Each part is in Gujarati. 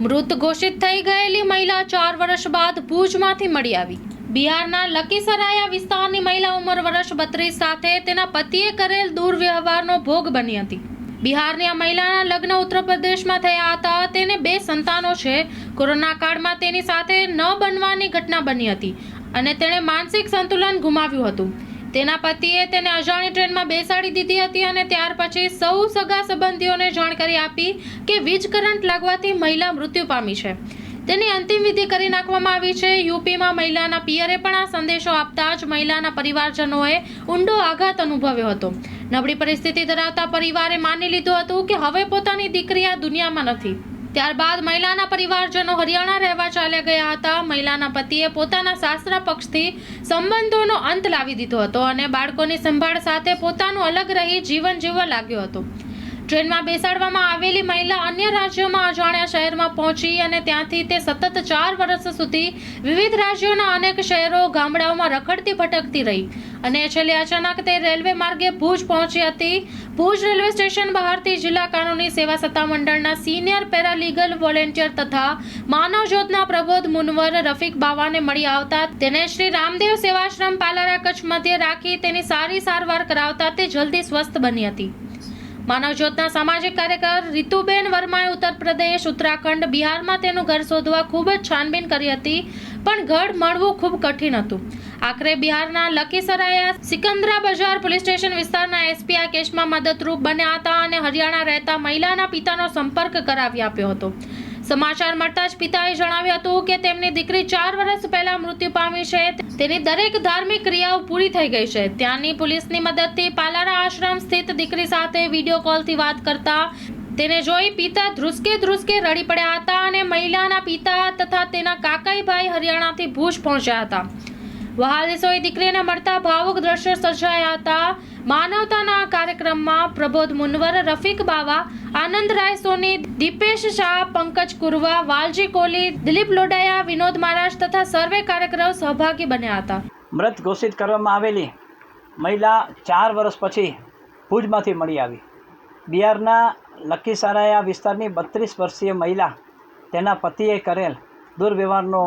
મૃત ઘોષિત થઈ ગયેલી મહિલા 4 વર્ષ બાદ ભુજમાંથી મળી આવી। બિહારના લકીસરાયા વિસ્તારની મહિલા ઉંમર વર્ષ 32 સાથે તેના પતિએ કરેલ દુર્વ્યવહારનો ભોગ બની હતી। બિહારની આ મહિલાના લગ્ન ઉત્તર પ્રદેશમાં થયા હતા। તેને 2 સંતાનો છે। કોરોના કાળમાં તેની સાથે ન બનવાની ઘટના બની હતી અને તેણે માનસિક સંતુલન ગુમાવ્યું હતું। તેના પતિએ તેને અજાણી ટ્રેનમાં બેસાડી દીધી હતી અને ત્યાર પછી સૌ સગા સંબંધીઓને જાણકારી આપી કે વીજ કરંટ લાગવાથી મહિલા મૃત્યુ પામી છે। તેની અંતિમ વિધિ કરી નાખવામાં આવી છે। યુપીમાં મહિલાના પિયરે પણ આ સંદેશો આપતા જ મહિલાના પરિવારજનોએ ઊંડો આઘાત અનુભવ્યો હતો। નબળી પરિસ્થિતિ ધરાવતા પરિવારે માની લીધું હતું કે હવે પોતાની દીકરી આ દુનિયામાં નથી। ત્યારબાદ મહિલાના પરિવારજનો હરિયાણા રહેવા ચાલ્યા ગયા હતા। મહિલાના પતિએ પોતાના સાસરા પક્ષથી સંબંધોનો અંત લાવી દીધો હતો અને બાળકોની સંભાળ સાથે પોતાનું અલગ રહી જીવન જીવવા લાગ્યો હતો। ટ્રેનમાં બેસાડવામાં આવેલી મહિલા અન્ય રાજ્યોમાં અજાણ્યા શહેરમાં પહોંચી અને ત્યાંથી તે સતત 4 વર્ષ સુધી વિવિધ રાજ્યોના અનેક શહેરો ગામડાઓમાં રખડતી ભટકતી રહી અને છેલ્લે અચાનક તે રેલવે માર્ગે ભુજ પહોંચી હતી। ભુજ રેલવે સ્ટેશન બહારથી જિલ્લા કાનૂની સેવા સત્તામંડળના સિનિયર પેરાલીગલ વોલેન્ટિયર તથા માનવ જ્યોતના પ્રબોધ મુનવર રફીક બાવાને મળી આવતા તેને શ્રી રામદેવ સેવાશ્રમ પાલારા કચ્છ મધ્ય રાખી તેની સારી સારવાર કરાવતા તે જલ્દી સ્વસ્થ બની હતી। માનવ જ્યોતના સામાજિક કાર્યકર રીતુબેન વર્માએ ઉત્તર પ્રદેશ, ઉત્તરાખંડ, બિહારમાં તેનું ઘર શોધવા ખૂબ જ છાનબીન કરી હતી પણ ઘર મળવું ખૂબ કઠિન હતું। આખરે બિહારના લકીસરાયા સિકંદરા બજાર પોલીસ સ્ટેશન વિસ્તારના એસપી આ કેસમાં મદદરૂપ બન્યા હતા અને હરિયાણા રહેતા મહિલાના પિતાનો સંપર્ક કરાવી આપ્યો હતો। સમાચાર મળતા જ પિતાએ જણાવ્યું હતું કે તેમની દીકરી 4 વર્ષ પહેલા મૃત્યુ પામી છે। તેની દરેક ધાર્મિક ક્રિયાઓ પૂરી થઈ ગઈ છે। ત્યાંની પોલીસની મદદથી પાલારા આશ્રમ સ્થિત દીકરી સાથે વિડીયો કોલથી વાત કરતા તેને જોઈ પિતા ધ્રુસકે રડી પડ્યા હતા અને મહિલાના પિતા તથા તેના કાકાઈ ભાઈ હરિયાણાથી ભુજ પહોંચ્યા હતા। વહાદિસોએ દીકરીને મળતા ભાવુક દ્રશ્યો સર્જાયા હતા। માનવતાના કાર્યક્રમમાં પ્રબોધ મુનવર, રફીક બાવા, આનંદરાય સોની, દીપેશ શાહ, પંકજ કુરવા, વાલજી કોહલી, દિલીપ લોડાયા, વિનોદ મહારાજ તથા સર્વે કાર્યકરો સહભાગી બન્યા હતા। મૃત ઘોષિત કરવામાં આવેલી મહિલા 4 વર્ષ પછી ભુજમાંથી મળી આવી। બિહારના લકીસરાયા વિસ્તારની 32 વર્ષીય મહિલા તેના પતિએ કરેલ દુર્વ્યવહારનો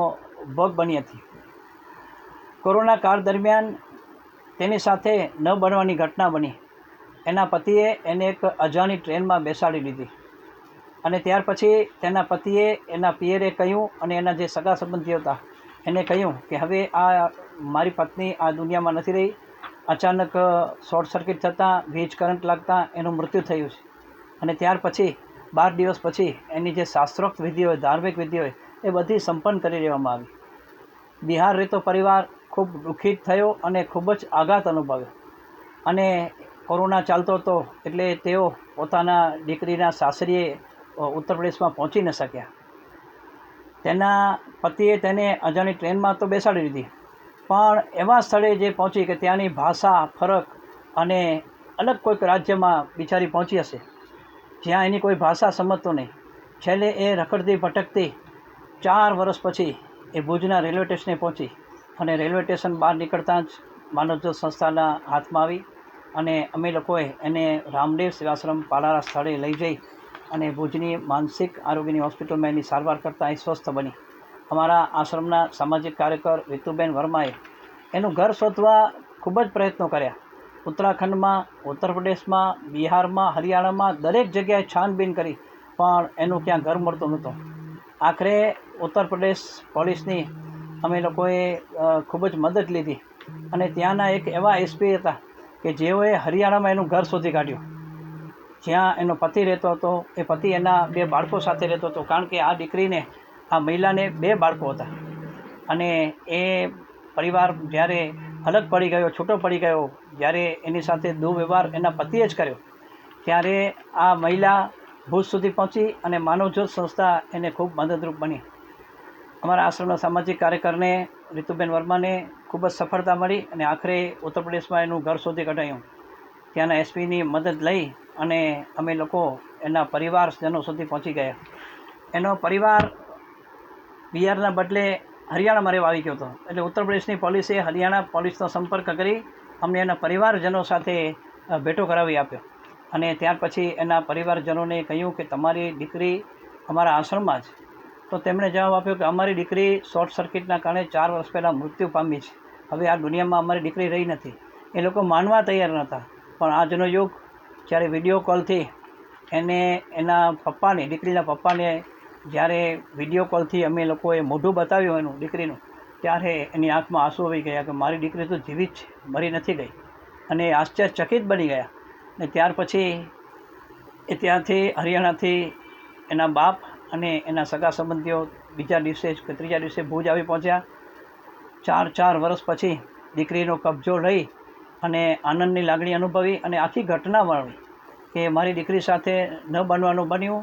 ભોગ બની હતી। કોરોના કાળ દરમિયાન તેની સાથે ન બનવાની ઘટના બની। એના પતિએ એને એક અજાણી ટ્રેનમાં બેસાડી દીધી અને ત્યાર પછી તેના પતિએ એના પિયરે કહ્યું અને એના જે સગા સંબંધીઓ હતા એને કહ્યું કે હવે આ મારી પત્ની આ દુનિયામાં નથી રહી। અચાનક શોર્ટ સર્કિટ થતાં વીજ કરંટ લાગતાં એનું મૃત્યુ થયું છે અને ત્યાર પછી 12 દિવસ પછી એની જે શાસ્ત્રોક્ત વિધિ હોય, ધાર્મિક વિધિ હોય એ બધી સંપન્ન કરી દેવામાં આવી। બિહાર રહેતો પરિવાર ખૂબ દુઃખિત થયો અને ખૂબ જ આઘાત અનુભવ્યો અને કોરોના ચાલતો હતો એટલે તેઓ પોતાના દીકરીના સાસરીએ ઉત્તર પ્રદેશમાં પહોંચી ન શક્યા। તેના પતિએ તેને અજાણી ટ્રેનમાં તો બેસાડી દીધી પણ એવા સ્થળે જે પહોંચી કે ત્યાંની ભાષા ફરક અને અલગ કોઈક રાજ્યમાં બિચારી પહોંચી હશે જ્યાં એની કોઈ ભાષા સમજતો નહીં। છેલ્લે એ રખડતી ભટકતી 4 વર્ષ પછી એ ભુજના રેલવે સ્ટેશને પહોંચી અને રેલવે સ્ટેશન બહાર નીકળતાં જ માનવજ્યોત સંસ્થાના હાથમાં આવી અને અમે લોકોએ એને રામદેવ સેવાશ્રમ પાલારા સ્થળે લઈ જઈ અને ભુજની માનસિક આરોગ્યની હોસ્પિટલમાં એની સારવાર કરતાં એ સ્વસ્થ બની। અમારા આશ્રમના સામાજિક કાર્યકર રીતુબેન વર્માએ એનું ઘર શોધવા ખૂબ જ પ્રયત્નો કર્યા। ઉત્તરાખંડમાં, ઉત્તર પ્રદેશમાં, બિહારમાં, હરિયાણામાં દરેક જગ્યાએ છાનબીન કરી પણ એનું ક્યાં ઘર મળતું નહોતું। આખરે ઉત્તર પ્રદેશ પોલીસની અમે લોકોએ ખૂબ જ મદદ લીધી અને ત્યાંના એક એવા એસપી હતા કે જેઓએ હરિયાણામાં એનું ઘર શોધી કાઢ્યું જ્યાં એનો પતિ રહેતો હતો। એ પતિ એના 2 બાળકો સાથે રહેતો હતો કારણ કે આ દીકરીને, આ મહિલાને 2 બાળકો હતા અને એ પરિવાર જ્યારે અલગ પડી ગયો, છૂટો પડી ગયો, જ્યારે એની સાથે દુર્વ્યવહાર એના પતિએ જ કર્યો ત્યારે આ મહિલા ભુજ સુધી પહોંચી અને માનવજ્યોત સંસ્થા એને ખૂબ મદદરૂપ બની। અમારા આશ્રમના સામાજિક કાર્યકરને રીતુબેન વર્માને ખૂબ જ સફળતા મળી અને આખરે ઉત્તર પ્રદેશમાં એનું ઘર શોધી કઢાયું। ત્યાંના એસપીની મદદ લઈ અને અમે લોકો એના પરિવારજનો સુધી પહોંચી ગયા। એનો પરિવાર બિહારના બદલે હરિયાણામાં રહેવા આવી ગયો હતો એટલે ઉત્તર પ્રદેશની પોલીસે હરિયાણા પોલીસનો સંપર્ક કરી અમને એના પરિવારજનો સાથે ભેટો કરાવી આપ્યો અને ત્યાર પછી એના પરિવારજનોને કહ્યું કે તમારી દીકરી અમારા આશ્રમમાં જ તો તેમણે જવાબ આપ્યો કે અમારી દીકરી શોર્ટ સર્કિટના કારણે 4 વર્ષ પહેલાં મૃત્યુ પામી છે. હવે આ દુનિયામાં અમારી દીકરી રહી નથી. એ લોકો માનવા તૈયાર નહોતા. પણ આજનો યુગ, જ્યારે વિડીયો કોલથી એને એના પપ્પાને, દીકરીના પપ્પાને જ્યારે વિડીયો કોલથી અમે લોકોએ મોઢું બતાવ્યું એનું દીકરીનું, ત્યારે એની આંખમાં આંસુ આવી ગયા કે મારી દીકરી તો જીવિત છે, મરી નથી ગઈ. અને આશ્ચર્યચકિત બની ગયા. ને ત્યાર પછી એ ત્યાંથી હરિયાણાથી એના બાપ અને એના સગા સંબંધીઓ બીજા દિવસે કે ત્રીજા દિવસે ભુજ આવી પહોંચ્યા. 4 વર્ષ પછી દીકરીનો કબજો લઈ અને આનંદની લાગણી અનુભવી અને આખી ઘટના વર્ણવી કે મારી દીકરી સાથે ન બનવાનું બન્યું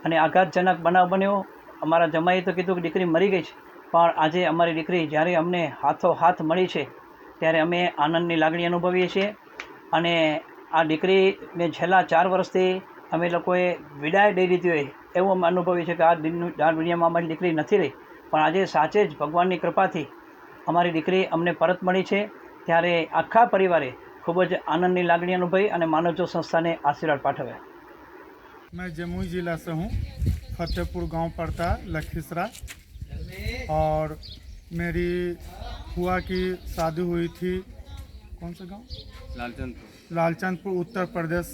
અને આઘાતજનક બનાવ બન્યો. અમારા જમાઈએ તો કીધું કે દીકરી મરી ગઈ છે, પણ આજે અમારી દીકરી જ્યારે અમને હાથો-હાથ મળી છે ત્યારે અમે આનંદની લાગણી અનુભવીએ છીએ. અને આ દીકરીને છેલ્લા 4 વર્ષથી અમે લોકોએ વિદાય દઈ દીધી હોય એવું અમે અનુભવીએ છીએ કે આ દુનિયામાં અમારી દીકરી નથી રહી. પણ આજે સાચે જ ભગવાનની કૃપાથી અમારી દીકરી અમને પરત મળી છે. ત્યારે આખા પરિવારે ખૂબ જ આનંદની લાગણી અનુભવી અને માનવજ્યોત સંસ્થાને આશીર્વાદ પાઠવ્યા. मैं जमुई ज़िला से हूँ। फतेहपुर गांव पड़ता है, लखीसराय। और मेरी फुआ की शादी हुई थी, कौन सा गांव? लालचंदपुर उत्तर प्रदेश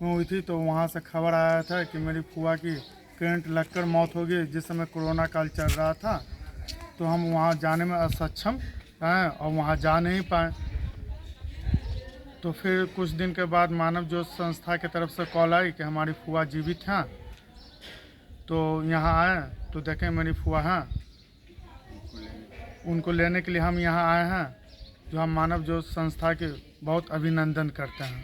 में हुई थी। तो वहाँ से खबर आया था कि मेरी फुआ की करंट लगकर मौत हो गई, जिस समय कोरोना काल चल रहा था। तो हम वहाँ जाने में असक्षम हैं और वहाँ जा नहीं पाए। तो फिर कुछ दिन के बाद मानव ज्योत संस्था की तरफ से कॉल आई कि हमारी फुआ जीवित हैं। तो यहाँ आए तो देखें मेरी फुआ हैं, उनको लेने के लिए हम यहाँ आए हैं। जो हम मानव ज्योत संस्था के बहुत अभिनंदन करते हैं।